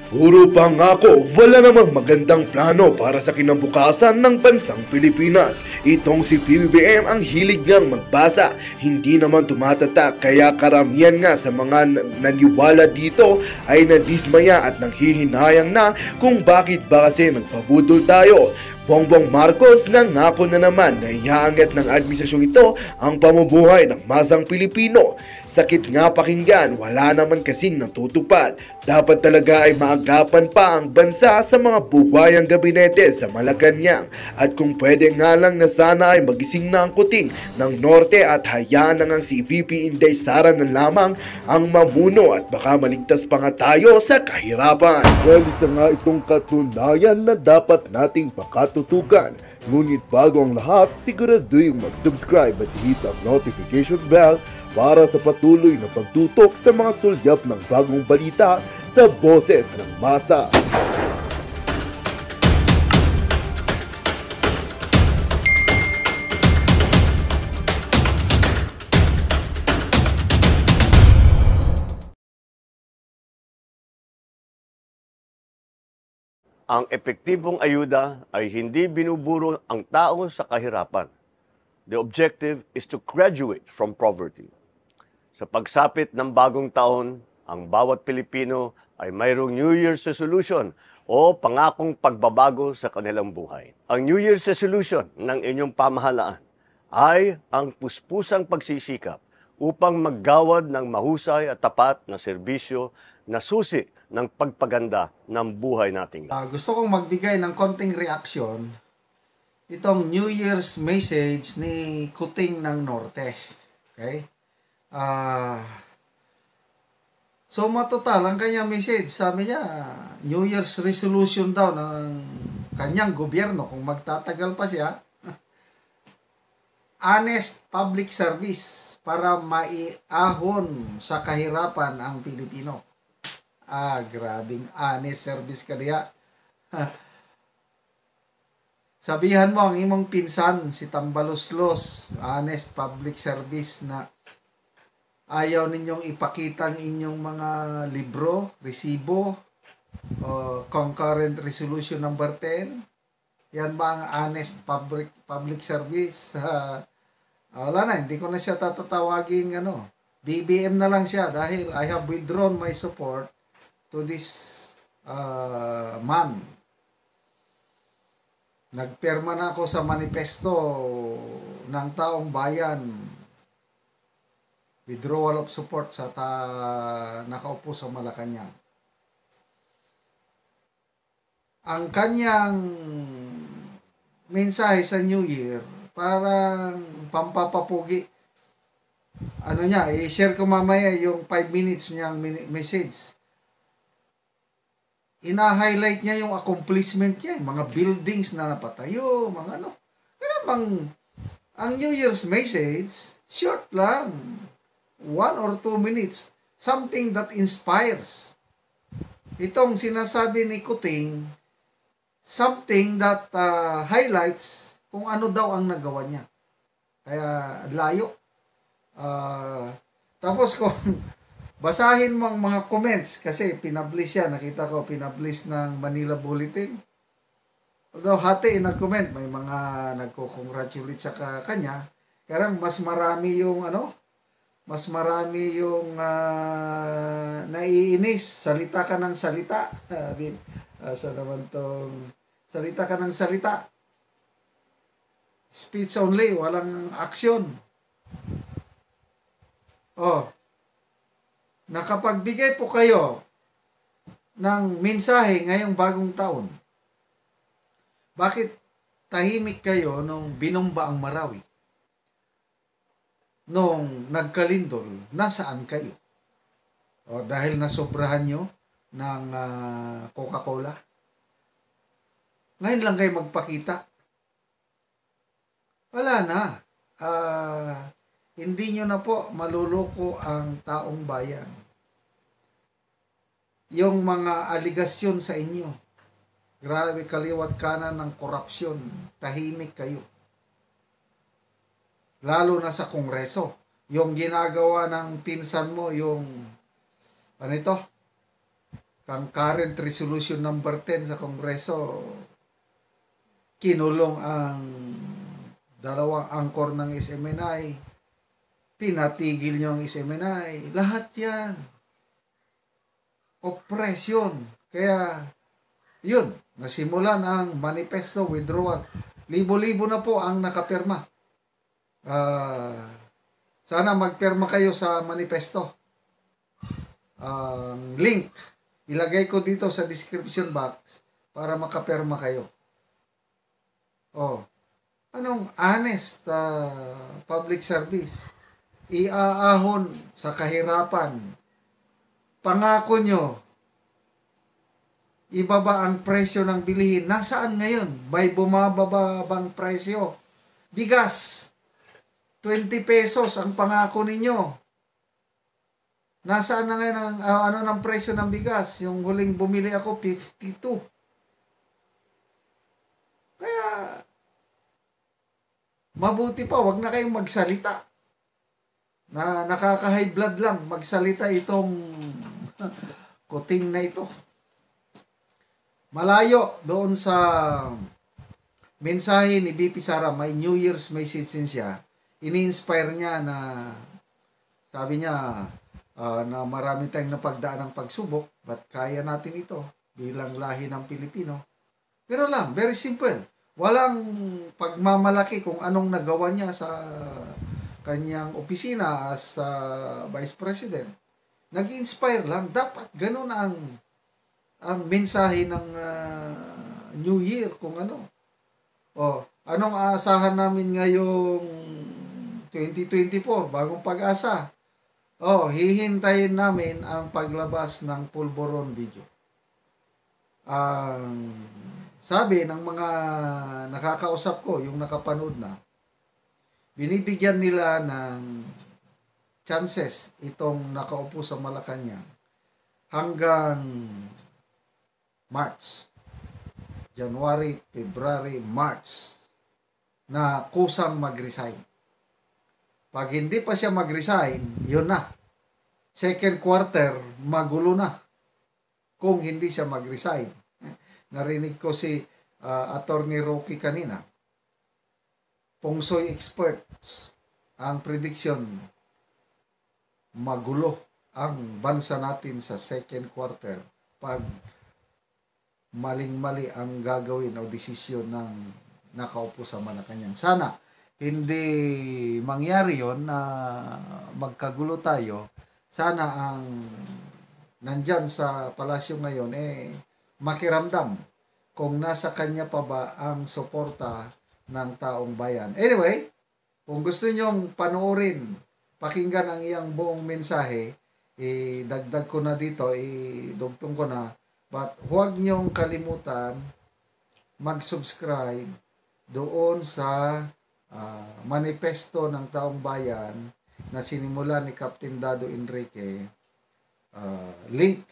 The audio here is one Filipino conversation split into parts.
Puro pangako, wala namang magandang plano para sa kinabukasan ng bansang Pilipinas. Itong si PBBM ang hilig niyang magbasa, hindi naman tumatatak, kaya karamihan nga sa mga naniwala dito ay nadismaya at nanghihinayang na kung bakit ba kasi nagpabudol tayo. Bongbong Marcos nangako na naman na iaangat ng administrasyong ito ang pamumuhay ng masang Pilipino. Sakit nga pakinggan, wala naman kasing natutupad. Dapat talaga ay maagapan pa ang bansa sa mga buhayang gabinete sa Malacanang. At kung pwede nga lang na sana ay magising na ang kuting ng Norte at hayaan na ngang si VP Inday Sara na lamang ang mamuno at baka maligtas pa nga tayo sa kahirapan. Well, isa nga itong katunayan na dapat nating pakatutukan. Ngunit bago ang lahat, siguraduhin mag-subscribe at hit ang notification bell para sa patuloy na pagtutok sa mga sulyap ng bagong balita sa Boses ng Masa. Ang epektibong ayuda ay hindi binuburo ang tao sa kahirapan. The objective is to graduate from poverty. Sa pagsapit ng bagong taon, ang bawat Pilipino ay mayroong New Year's resolution o pangakong pagbabago sa kanilang buhay. Ang New Year's resolution ng inyong pamahalaan ay ang puspusang pagsisikap upang maggawad ng mahusay at tapat na serbisyo na susi ng pagpaganda ng buhay nating lahat. Gusto kong magbigay ng konting reaksyon itong New Year's message ni Kuting ng Norte. Okay? So matotal ang kanyang message, sabi niya, New Year's resolution daw ng kanyang gobyerno kung magtatagal pa siya. Honest public service para maiahon sa kahirapan ang Pilipino. Grabing honest service ka diya. Sabihan mo ang imong pinsan, si Tambaloslos, honest public service na ayaw ninyong ipakita ang inyong mga libro, resibo, concurrent resolution number 10. Yan ba ang honest public service? Wala na, hindi ko na siya tatatawaging BBM na lang siya dahil I have withdrawn my support to this man. Nagperma na ako sa manifesto ng taong bayan. Withdrawal of support sa nakaupo sa Malacanang. Ang kanyang mensahe sa New Year, parang pampapapugi. I-share ko mamaya yung 5 minutes niyang message. Ina-highlight niya yung accomplishment niya, mga buildings na napatayo, mga Kaya bang, ang New Year's message, short lang. 1 or 2 minutes. Something that inspires. Itong sinasabi ni Kuting, something that highlights kung ano daw ang nagawa niya. Kaya layo. Tapos kung basahin mo ang mga comments kasi pinablish siya, nakita ko pinablish ng Manila Bulletin. Although hati nag-comment, may mga nagko-congratulate sa kanya, kaya mas marami yung naiinis, salita ka ng salita. Asa naman tong salita ka ng salita. Speech only, walang action. Nakapagbigay po kayo ng mensahe ngayong bagong taon. Bakit tahimik kayo nung binomba ang Marawi? Nung nagkalindol, nasaan kayo? Dahil nasobrahan nyo ng Coca-Cola? Ngayon lang kayo magpakita. Wala na. Hindi nyo na po maluloko ang taong bayan. Yung mga aligasyon sa inyo, grabe kaliwat kanan ng korupsyon, tahimik kayo. Lalo na sa Kongreso. Yung ginagawa ng pinsan mo, yung concurrent resolution number 10 sa Kongreso, kinulong ang dalawang angkor ng SMNI, tinatigil nyo ang SMNI, lahat yan. Oppression. Kaya, yun, nasimulan ang manifesto withdrawal. Libo-libo na po ang nakapirma. Sana magpirma kayo sa manifesto. Link, ilagay ko dito sa description box para makapirma kayo. Anong honest public service? Iaahon sa kahirapan. Pangako nyo, ibaba ang presyo ng bilihin. Nasaan ngayon? May bumababang presyo. Bigas, 20 pesos ang pangako ninyo. Nasaan na ngayon ang ng presyo ng bigas? Yung huling bumili ako, 52. Kaya, mabuti pa, wag na kayong magsalita. Na nakaka-high blood lang, magsalita itong kuting na ito. Malayo doon sa mensahe ni BP Sara, may New Year's message siya. Ini-inspire niya na, sabi niya, na marami tayong napagdaan ng pagsubok, but kaya natin ito bilang lahi ng Pilipino. Pero lang, very simple. Walang pagmamalaki kung anong nagawa niya sa kanyang opisina as Vice President. Nag-inspire lang. Dapat ganun ang mensahe ng New Year kung ano. Anong aasahan namin ngayong 2024, bagong pag-asa? Hihintayin namin ang paglabas ng Pulboron video. Sabi ng mga nakakausap ko, yung nakapanood na, binibigyan nila ng chances itong nakaupo sa Malacanang hanggang March. January, February, March na kusang mag-resign. Pag hindi pa siya mag-resign, yun na. Second quarter, magulo na. Kung hindi siya mag-resign. Narinig ko si Attorney Rocky kanina. Pongsoy experts, ang prediction, magulo ang bansa natin sa second quarter pag maling-mali ang gagawin o desisyon ng nakaupo sa Malacanang. Sana hindi mangyari yon na magkagulo tayo. Sana ang nandyan sa palasyo ngayon makiramdam kung nasa kanya pa ba ang suporta ng taong bayan. Anyway, kung gusto nyong panoorin, pakinggan ang iyang buong mensahe, dagdag ko na dito, dugtong ko na, but huwag nyong kalimutan mag-subscribe doon sa manifesto ng taong bayan na sinimula ni Captain Dado Enrique. Link,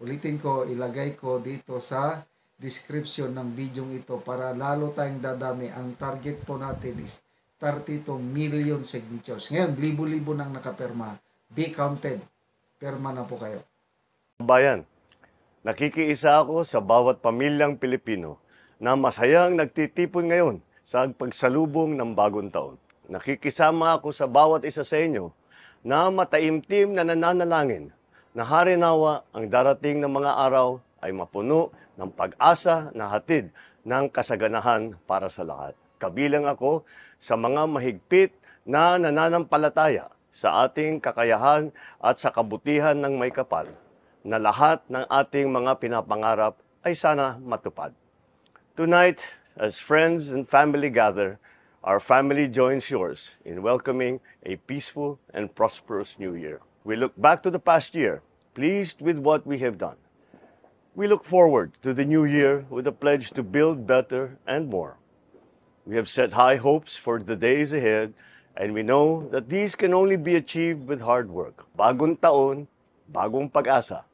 ulitin ko, ilagay ko dito sa description ng video ito para lalo tayong dadami. Ang target po natin is 32 million signatures. Ngayon, libo-libo nang nakapirma. Be counted. Pirma na po kayo. Bayan, nakikiisa ako sa bawat pamilyang Pilipino na masayang nagtitipon ngayon sa pagsalubong ng bagong taon. Nakikisama ako sa bawat isa sa inyo na mataimtim na nananalangin na harinawa ang darating na mga araw ay mapuno ng pag-asa na hatid ng kasaganahan para sa lahat. Kabilang ako sa mga mahigpit na nananampalataya sa ating kakayahan at sa kabutihan ng may kapal, na lahat ng ating mga pinapangarap ay sana matupad. Tonight, as friends and family gather, our family joins yours in welcoming a peaceful and prosperous new year. We look back to the past year, pleased with what we have done. We look forward to the new year with a pledge to build better and more. We have set high hopes for the days ahead, and we know that these can only be achieved with hard work. Bagong taon, bagong pag-asa,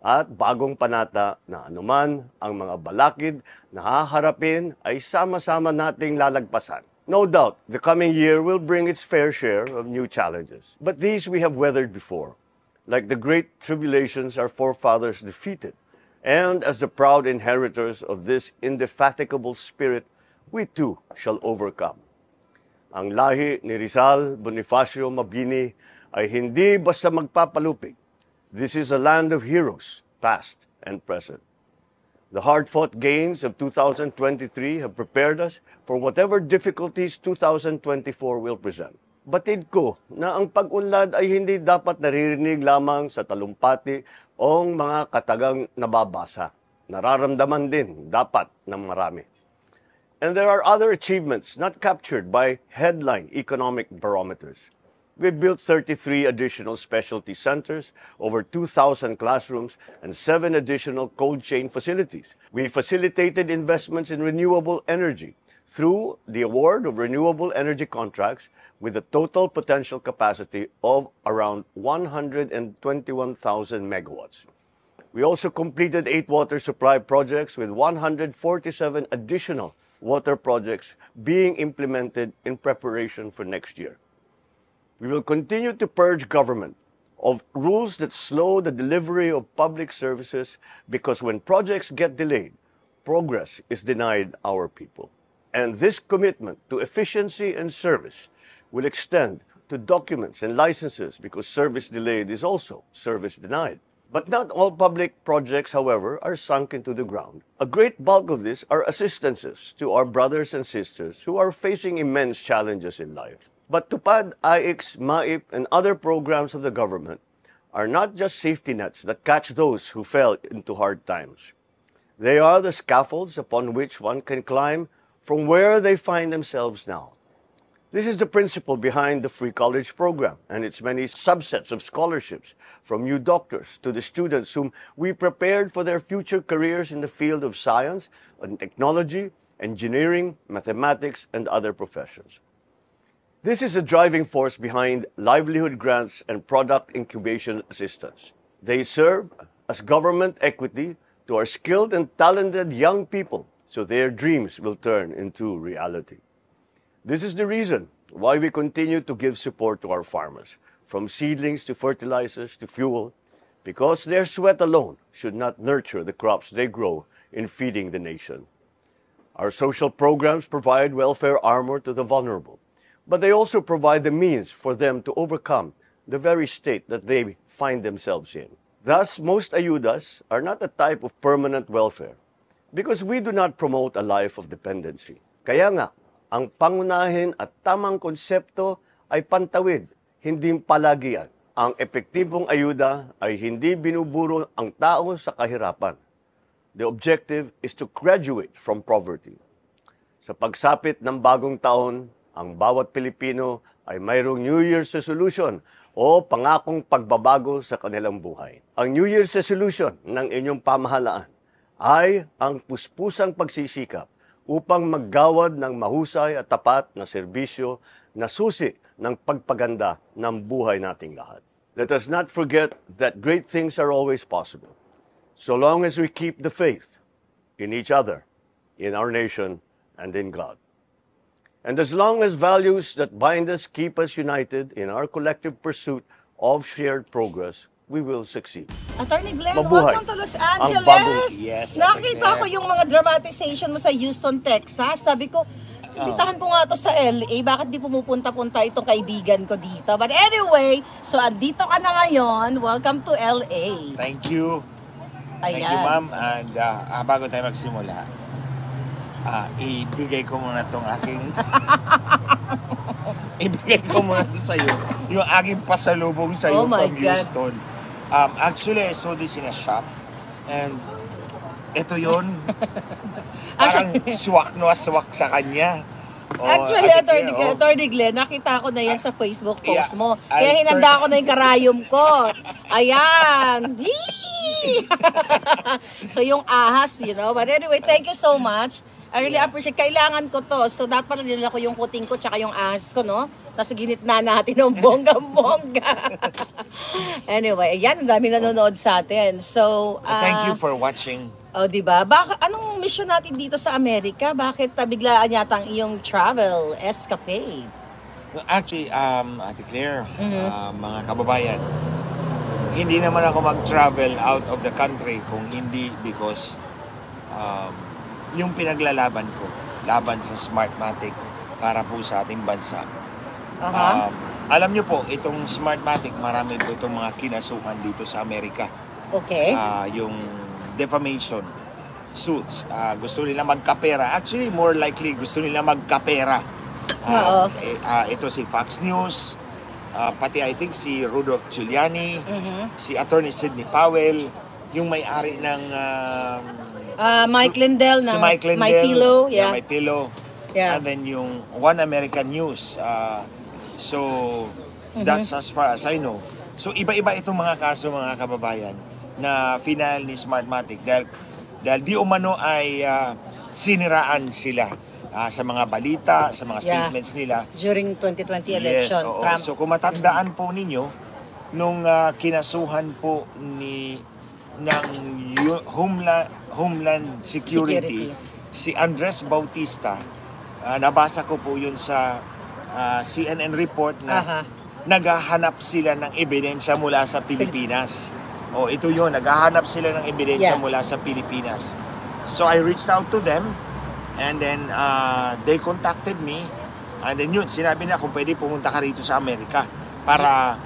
at bagong panata na anuman ang mga balakid na haharapin ay sama-sama nating lalagpasan. No doubt, the coming year will bring its fair share of new challenges. But these we have weathered before. Like the great tribulations our forefathers defeated, And as the proud inheritors of this indefatigable spirit, we too shall overcome. Ang lahi ni Rizal Bonifacio Mabini ay hindi basta magpapalupig. This is a land of heroes, past and present. The hard-fought gains of 2023 have prepared us for whatever difficulties 2024 will present. Batid ko na ang pag-unlad ay hindi dapat naririnig lamang sa talumpati o mga katagang nababasa. Nararamdaman din dapat ng marami. And there are other achievements not captured by headline economic barometers. We built 33 additional specialty centers, over 2,000 classrooms, and 7 additional cold chain facilities. We facilitated investments in renewable energy through the award of renewable energy contracts with a total potential capacity of around 121,000 megawatts. We also completed 8 water supply projects with 147 additional water projects being implemented in preparation for next year. We will continue to purge government of rules that slow the delivery of public services because when projects get delayed, progress is denied our people. And this commitment to efficiency and service will extend to documents and licenses because service delayed is also service denied. But not all public projects, however, are sunk into the ground. A great bulk of this are assistances to our brothers and sisters who are facing immense challenges in life. But TUPAD, AIX, MAIP, and other programs of the government are not just safety nets that catch those who fell into hard times. They are the scaffolds upon which one can climb from where they find themselves now. This is the principle behind the Free College Program and its many subsets of scholarships, from new doctors to the students whom we prepared for their future careers in the field of science and technology, engineering, mathematics, and other professions. This is a driving force behind livelihood grants and product incubation assistance. They serve as government equity to our skilled and talented young people so their dreams will turn into reality. This is the reason why we continue to give support to our farmers, from seedlings to fertilizers to fuel, because their sweat alone should not nurture the crops they grow in feeding the nation. Our social programs provide welfare armor to the vulnerable, but they also provide the means for them to overcome the very state that they find themselves in. Thus, most ayudas are not a type of permanent welfare because we do not promote a life of dependency. Kaya nga, ang pangunahin at tamang konsepto ay pantawid, hindi palagian. Ang epektibong ayuda ay hindi binuburo ang tao sa kahirapan. The objective is to graduate from poverty. Sa pagsapit ng bagong taon, ang bawat Pilipino ay mayroong New Year's resolution o pangakong pagbabago sa kanilang buhay. Ang New Year's resolution ng inyong pamahalaan ay ang puspusang pagsisikap upang maggawad ng mahusay at tapat na serbisyo na susi ng pagpaganda ng buhay nating lahat. Let us not forget that great things are always possible, so long as we keep the faith in each other, in our nation, and in God. And as long as values that bind us keep us united in our collective pursuit of shared progress, we will succeed. Attorney Glenn, Mabuhay welcome to Los ang Angeles! bagong- Yes, Nakita Ate ko yung mga dramatization mo sa Houston, Texas. Sabi ko, imbitahan ko nga to sa LA. Bakit di pumupunta-punta itong kaibigan ko dito? But anyway, so andito ka na ngayon. Welcome to LA. Thank you. Thank you, Ayan. ma'am. And bago tayo magsimula, ibigay ko muna tong aking... ibigay ko muna to sa'yo yung aking pasalubong sa'yo Oh my from God. Houston. Actually, I saw this in a shop. And ito yun. Parang swak na swak sa kanya. Actually, Ate Attorney Glenn, nakita ko na yan sa Facebook post Yeah, mo. Kaya hinanda ko na yung karayom ko. Ayan. Yee! So yung ahas, you know. But anyway, thank you so much. I really appreciate. Kailangan ko to. So dapat pala nila ko yung kuting ko tsaka yung ahas ko, no? Nasa ginitna natin ng bongga-bongga. Anyway, ayan, ang dami nanonood sa atin. So, Thank you for watching. oh, di ba? Anong mission natin dito sa Amerika? Bakit biglaan yata ang iyong travel escapade? Actually, Ate Claire, mga kababayan, hindi naman ako mag-travel out of the country kung hindi because yung pinaglalaban ko, laban sa Smartmatic para po sa ating bansa. Alam nyo po, itong Smartmatic, marami po itong mga kinasuhan dito sa Amerika. Okay. Yung defamation suits. Gusto nila magkapera. Actually, more likely, gusto nila magkapera. Ito si Fox News, pati I think si Rudolph Giuliani, si Attorney Sidney Powell, yung may-ari ng... Mike Lindell si ng Mike Lindell, My Pillow. Yeah. My Pillow. Yeah. And then yung One American News. So, that's as far as I know. So, iba-iba itong mga kaso, mga kababayan, na final ni Smartmatic dahil di umano ay siniraan sila sa mga balita, sa mga statements nila. During 2020 election, Yes, Trump. So, kung matandaan po ninyo, nung kinasuhan po ng Homeland Security, si Andres Bautista, nabasa ko po yun sa CNN report na naghahanap sila ng ebidensya mula sa Pilipinas. Ito yun, naghahanap sila ng ebidensya mula sa Pilipinas. So I reached out to them and then they contacted me and then yun, sinabi na kung pwede pumunta ka rito sa Amerika para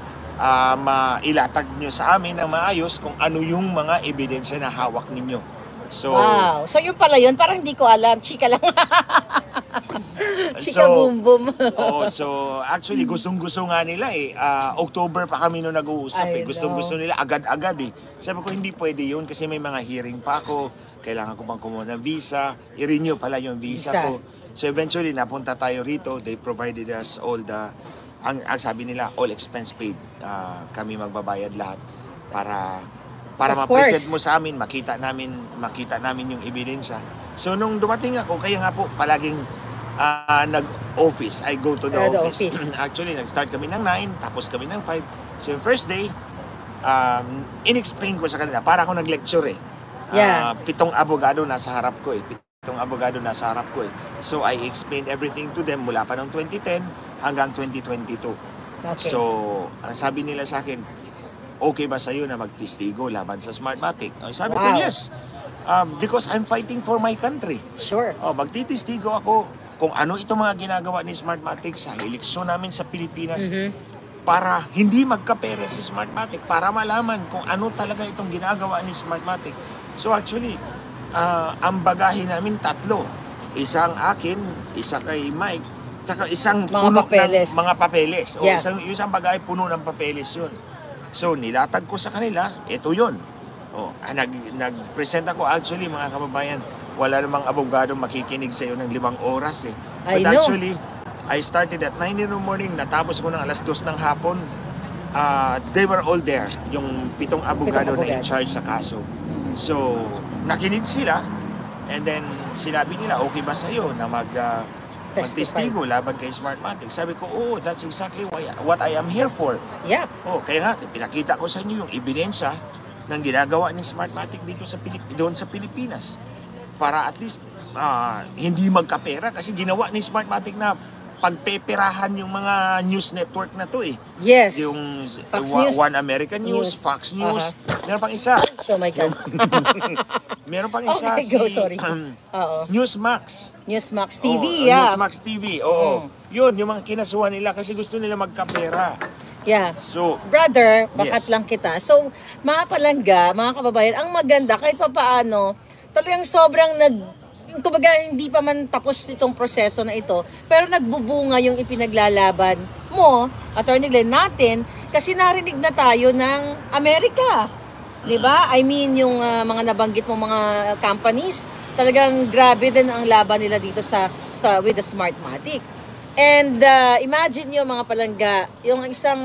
mailatag nyo sa amin na maayos kung ano yung mga ebidensya na hawak ninyo. So, wow. So yun pala yun, parang hindi ko alam. Chika lang. Chika boom boom. So actually gustong-gusto nga nila October pa kami nung nag-uusap Gustong-gusto nila agad-agad Sabi ko hindi pwede yun kasi may mga hearing pa ako. Kailangan ko pang kumuha ng visa. I-renew pala yung visa ko. So eventually napunta tayo rito. They provided us all ang sabi nila all expense paid. Kami magbabayad lahat para ma-present mo sa amin, makita namin yung ebidensya. So nung dumating ako, kaya nga po palaging nag-office. I go to the office. Actually, nag-start kami ng 9, tapos kami ng 5. So yung first day, in-explain ko sa kanila, para ako nag-lecture 7 abogado nasa harap ko 7 abogado nasa harap ko So I explained everything to them mula pa noong 2010 hanggang 2022. Okay. So, ang sabi nila sa akin, okay ba sa'yo na magtistigo laban sa Smartmatic? Sabi ko, yes. Because I'm fighting for my country. Sure. Magtitistigo ako kung ano itong mga ginagawa ni Smartmatic sa eleksyon namin sa Pilipinas para hindi magkapera si Smartmatic, para malaman kung ano talaga itong ginagawa ni Smartmatic. So actually, ang bagahe namin 3. Isang akin, isa kay Mike, saka isang puno ng mga papeles. Isang bagahe puno ng papeles yun. So, nilatag ko sa kanila, ito yun. Nag-present ako, actually, mga kababayan, wala namang abogado makikinig sa iyo ng 5 oras But actually, I started at 9 in the morning, natapos ko ng alas 2 ng hapon. They were all there, yung 7 abogado na in charge sa kaso. So, nakinig sila, and then sinabi nila, okay ba sa iyo na magtestigo laban kay Smartmatic? Sabi ko, that's exactly what I am here for. Yeah. Kaya nga, pinakita ko sa inyo yung ebidensya ng ginagawa ni Smartmatic dito doon sa Pilipinas. Para at least hindi magkapera kasi ginawa ni Smartmatic na pagpeperahan yung mga news network na to Yes. Yung Fox News. One American News, Fox News. Meron pang isa. Oh my God. Meron pang isa sorry. Newsmax. Newsmax TV, Newsmax TV, Yun, yung mga kinasuhan nila kasi gusto nila magkapera. Yeah. So, brother, bakat lang kita. So, mga palangga, mga kababayan, ang maganda kahit pa paano, talagang sobrang kumbaga hindi pa man tapos itong proseso na ito, pero nagbubunga yung ipinaglalaban mo, Attorney Glenn, natin, kasi narinig na tayo ng Amerika. 'Di ba? I mean, yung mga nabanggit mo mga companies, talagang grabe din ang laban nila dito sa with the Smartmatic. And imagine nyo mga palangga, yung isang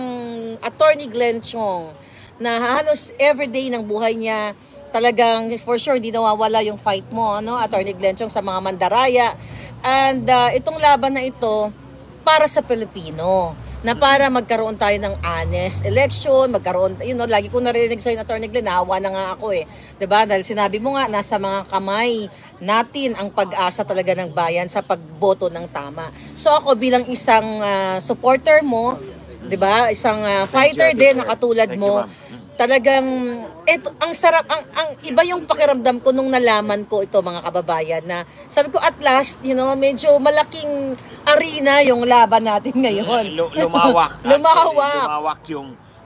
Attorney Glenn Chong na halos everyday ng buhay niya, talagang for sure di nawawala yung fight mo, Attorney Glenn Chong, sa mga mandaraya. And itong laban na ito para sa Pilipino, na para magkaroon tayo ng honest election, magkaroon, lagi ko narinig sa'yo, Attorney Glenn, nahawa na nga ako 'di ba? Dahil sinabi mo nga, nasa mga kamay natin ang pag-asa talaga ng bayan sa pagboto ng tama. So ako bilang isang supporter mo, 'di ba? Isang fighter din na katulad mo. talagang eto ang sarap ang iba yung pakiramdam ko nung nalaman ko ito mga kababayan na sabi ko at last medyo malaking arena yung laban natin ngayon. Lumawak. Lumawak.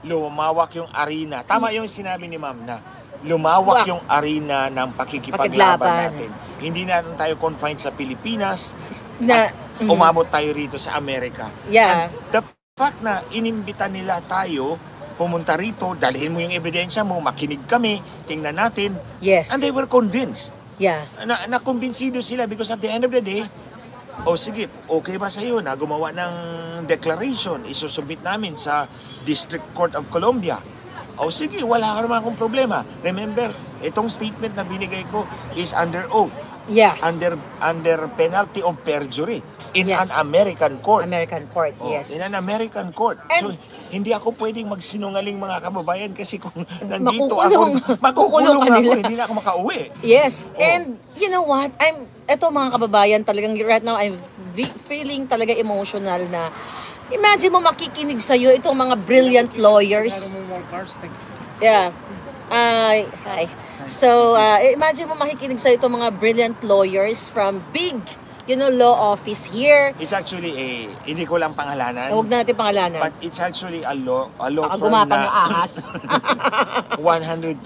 Lumawak yung arena. Tama yung sinabi ni Ma'am na lumawak yung arena ng pakikipaglaban natin. Hindi natin tayo confined sa Pilipinas Na umabot tayo rito sa Amerika. Yeah. And the fact na inimbita nila tayo pumunta rito, dalhin mo yung ebidensya mo, makinig kami, tingnan natin. Yes. And they were convinced. Yeah. Na-kumbinsido sila because at the end of the day, sige, okay ba sa iyo na gumawa ng declaration, isusubmit namin sa District Court of Columbia? Sige, wala ka naman akong problema. Remember, itong statement na binigay ko is under oath. Yeah. Under penalty of perjury in Yes. an American court. American court, yes. In an American court. So, And- hindi ako pwedeng magsinungaling mga kababayan kasi kung nandito Makukulong. ako, makukulong ka ako, nila. hindi na ako makauwi. Yes. And you know what? Eto mga kababayan, talagang right now I'm feeling talaga emotional na imagine mo makikinig sa'yo itong mga brilliant lawyers. Yeah. Hi. So, imagine mo makikinig sa'yo itong mga brilliant lawyers from big, law office here. It's actually hindi ko lang pangalanan. Huwag na natin pangalanan. But it's actually a law Baka firm gumapang na yung ahas. 135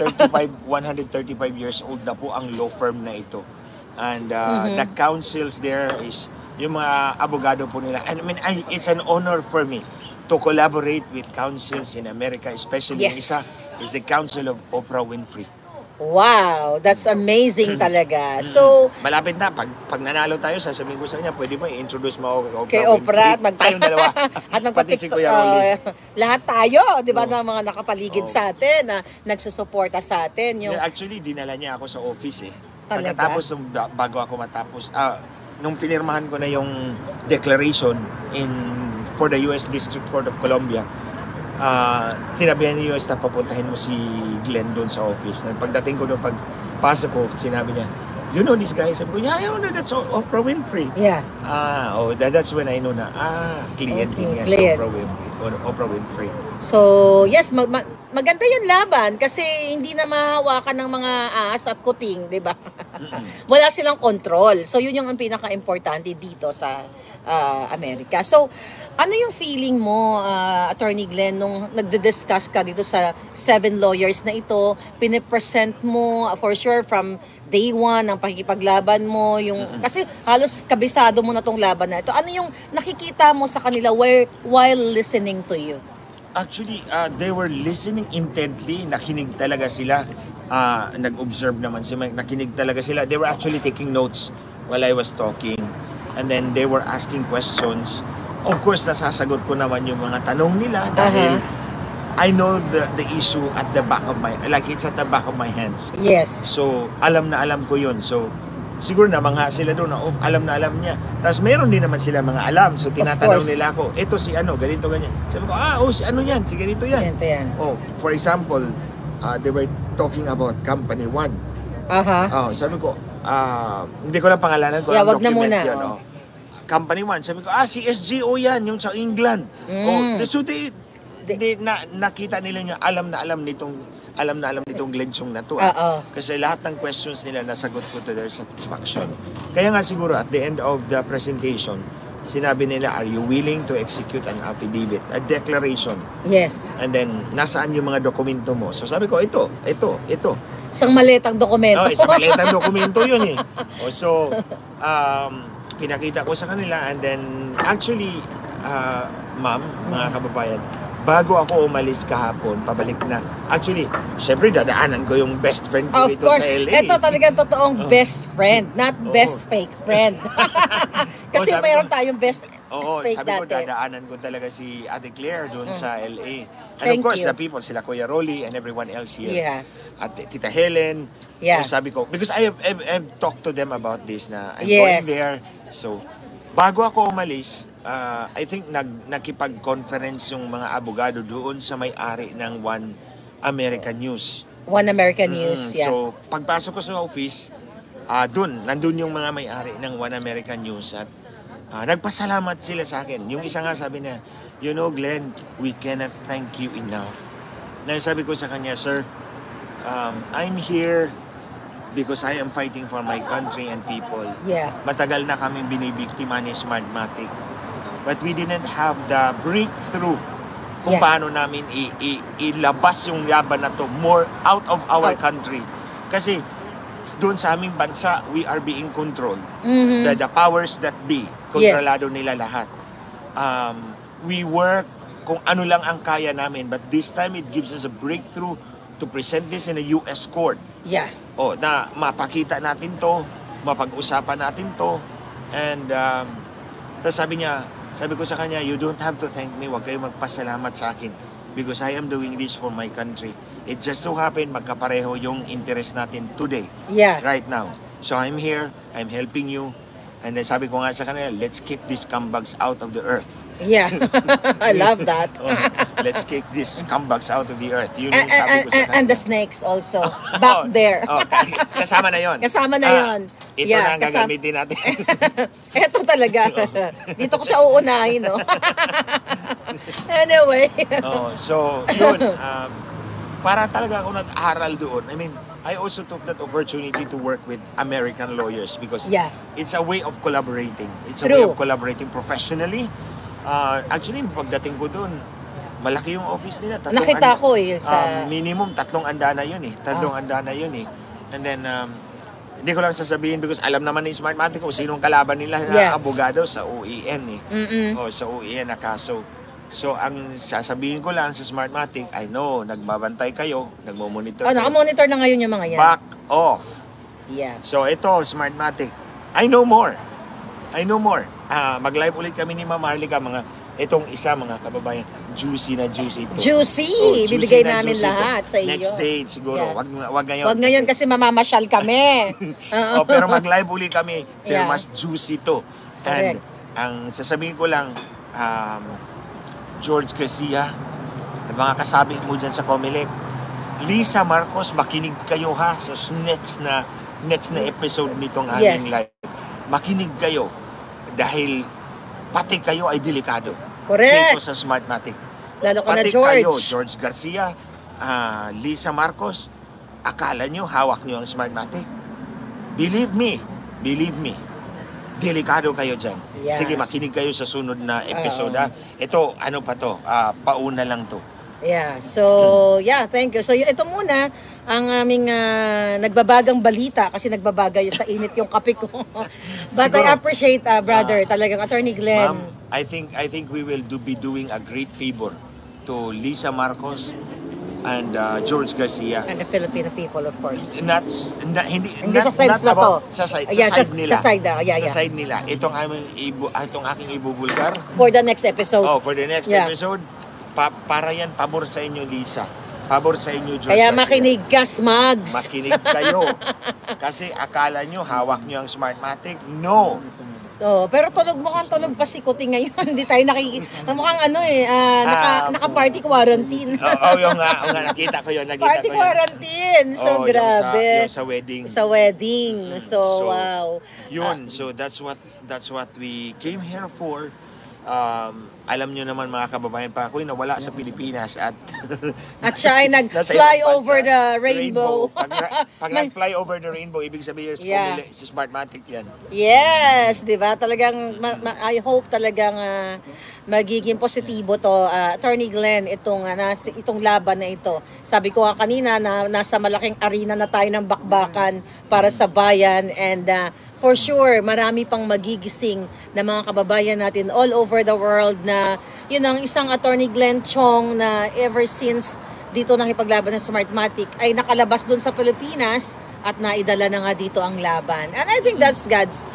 years old na po ang law firm na ito. And the counsels there is yung mga abogado po nila. And I mean, it's an honor for me to collaborate with counsels in America, especially yung Yes. isa is the counsel of Oprah Winfrey. Wow, that's amazing talaga. So, Malapit na, pag nanalo tayo, sasabihin ko sa kanya, pwede ba i-introduce mo ako kay Oprah Winfrey? Tayong dalawa. at Pati si Kuya Rolly. lahat tayo, 'di ba, ng mga nakapaligid sa atin na nagsusuporta sa atin yung Actually, dinala niya ako sa office eh. Talaga? Pagkatapos, bago ako matapos, nung pinirmahan ko na yung declaration for the U.S. District Court of Columbia, sinabihan ni US na papuntahin mo si Glenn doon sa office. Pagdating ko doon, pagpasok ko, sinabi niya, you know this guy? Sabi ko, yeah, I know, that's Oprah Winfrey. yeah. That's when I know na, kliyente Okay, niya si client. Oprah Winfrey. So, yes, maganda 'yung laban kasi hindi na mahahawakan ng mga ahas at kuting, 'di ba? Wala silang control. So, 'yun yung ang pinaka-importante dito sa Amerika. So, ano yung feeling mo, Attorney Glenn, nung nagde-discuss ka dito sa 7 lawyers na ito, pinipresent mo, for sure, from day one, ang pakikipaglaban mo, kasi halos kabisado mo na tong laban na ito. Ano yung nakikita mo sa kanila while listening to you? Actually, they were listening intently. Nakinig talaga sila. Nag-observe naman sila. Nakinig talaga sila. They were actually taking notes while I was talking. And then they were asking questions. Of course, nasasagot ko naman yung mga tanong nila dahil I know the issue at the back of it's at the back of my hands. Yes. So, alam na alam ko yun. So, siguro namangha sila doon na, alam na alam niya. Tapos meron din naman sila mga alam. So, tinatanong nila ako, ito si ano, ganito, ganyan. Sabi ko, si ano yan, si ganito yan. Ganito yan. For example, they were talking about Company One. Sabi ko, hindi ko lang pangalanan ko. Yeah, ang wag na document muna. Yan, Company One. Sabi ko, si SGO yan, yung sa England. So nakita nila niya, alam na alam nitong Glenchong na to. Kasi lahat ng questions nila nasagot ko to their satisfaction. Kaya nga siguro at the end of the presentation, sinabi nila, are you willing to execute an affidavit, a declaration? Yes. And then, nasaan yung mga dokumento mo? So sabi ko, ito. Isang maletang dokumento. Isang maletang dokumento yun eh. So, pinakita ko sa kanila and then, actually, ma'am, mga kababayan, bago ako umalis kahapon, pabalik na. Actually, syempre dadaanan ko yung best friend ko Of dito course. sa LA. Ito talagang totoong best friend, not best fake friend. Kasi sabi mayroon ko- tayong best fake sabi ko, dati. dadaanan ko talaga si Ate Claire doon sa LA. And Thank of course, you. the people, sila Kuya Rolly and everyone else here. Yeah. At Tita Helen. Yeah. So sabi ko, because I have talked to them about this na I'm Yes. going there. So, bago ako umalis, I think nakipag-conference yung mga abogado doon sa may-ari ng One American News. One American News, yeah. So, pagpasok ko sa office, nandun yung mga may-ari ng One American News at nagpasalamat sila sa akin. Yung isa nga sabi na, you know, Glenn, we cannot thank you enough Na sabi ko sa kanya, sir, I'm here because I am fighting for my country and people. Yeah. Matagal na kaming binibiktima ni Smartmatic. But we didn't have the breakthrough kung Yeah. paano namin ilabas yung laban na to more out of our Out. country. Kasi doon sa aming bansa, we are being controlled. Mhm. The powers that be, kontrolado nila lahat. We work kung ano lang ang kaya namin, but this time it gives us a breakthrough to present this in a US court. Yeah. O, na mapakita natin to, mapag-usapan natin to, and tapos sabi ko sa kanya, you don't have to thank me, huwag kayo magpasalamat sa akin because I am doing this for my country. It just so happened, magkapareho yung interest natin today, Yeah. right now. So I'm here, I'm helping you, and then sabi ko nga sa kanila, let's kick these scumbags out of the earth. Yeah. I love that. Let's kick these scumbags out of the earth. Yun yung sabi ko sa kanila. And the snakes also. Back there. Kasama na yon. Kasama na yon. Ito Yeah, na ang gagamitin natin. Eto talaga. Dito ko siya uunahin, no? Anyway. So, yun. Para talaga ako nag-aral doon. I mean, I also took that opportunity to work with American lawyers because Yeah. it's a way of collaborating. It's a True. way of collaborating professionally. Actually, pagdating ko doon, malaki yung office nila. Nakita ko eh sa... Minimum, 3 andana yun eh. 3 andana yun eh. And then, hindi ko lang sasabihin because alam naman ni Smartmatic kung sinong kalaban nila na Yeah. abogado sa OEN eh. Mm-mm. O sa OEN na kaso. So, ang sasabihin ko lang sa Smartmatic, I know, nagbabantay kayo, nagmo-monitor kayo. Naka-monitor na ngayon yung mga yan. Back off. Yeah. So, ito, Smartmatic, I know more. I know more. Mag-live ulit kami ni Ma'am Harlika, itong isa, mga kababayan, juicy na juicy to. Juicy! Juicy Bibigay na namin juicy to. lahat sa iyo. Next date siguro, Yeah. wag ngayon. Huwag ngayon kasi mamamasyal kami. Pero mag-live uli kami, pero Yeah. mas juicy to. And ang sasabihin ko lang, George Garcia, at mga kasabi mo dyan sa Comelec, Lisa Marcos, makinig kayo ha sa next na episode nitong aming Yes. live. Makinig kayo dahil pati kayo ay delikado. Correct. Dito sa Smartmatic. Lalo ka na, Pati George. kayo, George Garcia, Lisa Marcos, akala nyo hawak nyo ang Smartmatic. Believe me, delikado kayo dyan. Yeah. Sige, makinig kayo sa sunod na episode ha. Ito, ano pa to? Pauna lang to. Yeah. So, yeah, thank you. So, ito muna ang aming nagbabagang balita kasi nagbabagay sa init yung kape ko. But Siguro, I appreciate, brother, talagang Attorney Glenn. Ma'am, I think we will be doing a great favor to Lisa Marcos and George Garcia. And the Filipino people, of course. Hindi sa sides na to. Sa side Yeah, nila. sa side, yeah. Sa side nila. Itong aking ibubulgar. For the next episode. For the next Yeah. episode, para yan, pabor sa inyo, Lisa. Pabor sa inyo, George Kaya Garcia. makinig ka, Smugs. Makinig kayo. Kasi akala nyo, hawak nyo ang Smartmatic. No. Pero mukhang tulog pa si Kuti ngayon. Hindi tayo mukhang naka-party quarantine. Yung nga, nakita ko yun. Party ko yun. quarantine. So, grabe. Yung sa wedding. Sa wedding. So, wow. Yun. So, that's what we came here for. Alam nyo naman mga kababayan pa, ako'y nawala sa Pilipinas at Siya ay nasa nag-fly ibang bansa. over the rainbow. Pag nag-fly over the rainbow, ibig sabihin si Smartmatic yan. Yes, di ba? Talagang, I hope talagang magiging positibo to. Attorney Glenn, itong laban na ito. Sabi ko nga kanina na nasa malaking arena na tayo ng bakbakan para sa bayan and for sure, marami pang magigising na mga kababayan natin all over the world na yun ang isang Attorney Glenn Chong na ever since dito nakipaglaban ng Smartmatic ay nakalabas doon sa Pilipinas at naidala na nga dito ang laban. And I think that's God's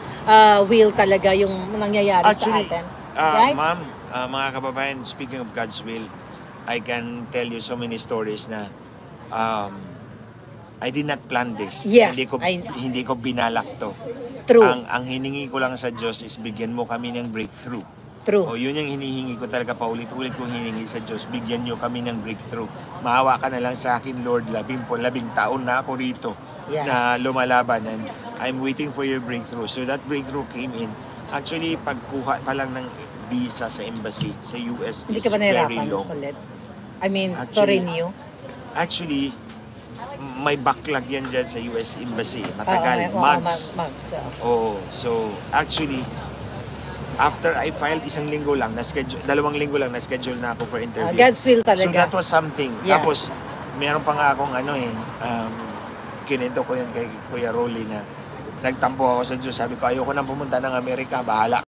will talaga yung nangyayari Actually, sa atin. Right? Ma'am, mga kababayan, speaking of God's will, I can tell you so many stories na I did not plan this. Yeah, Hindi ko binalak to. True. Ang hiningi ko lang sa Diyos is bigyan mo kami ng breakthrough. True. O yun yung hinihingi ko talaga, paulit-ulit kong hiningi sa Diyos, bigyan nyo kami ng breakthrough. Maawa ka na lang sa akin, Lord, labing taon na ako rito na lumalaban and I'm waiting for your breakthrough. So that breakthrough came in. Actually, pagkuha pa lang ng visa sa embassy sa US Hindi is ka ba very nahirapan long. ulit? I mean, Actually, to renew? Actually, may backlog yan dyan sa US Embassy. Matagal, months. So actually, after I filed, 2 linggo lang, 2 linggo lang, na-schedule na ako for interview. God's will talaga. So that was something. Yeah. Tapos, meron pa nga akong kinento ko yun kay Kuya Rolly na nagtampo ako sa Diyos. Sabi ko, ayoko nang pumunta ng Amerika, bahala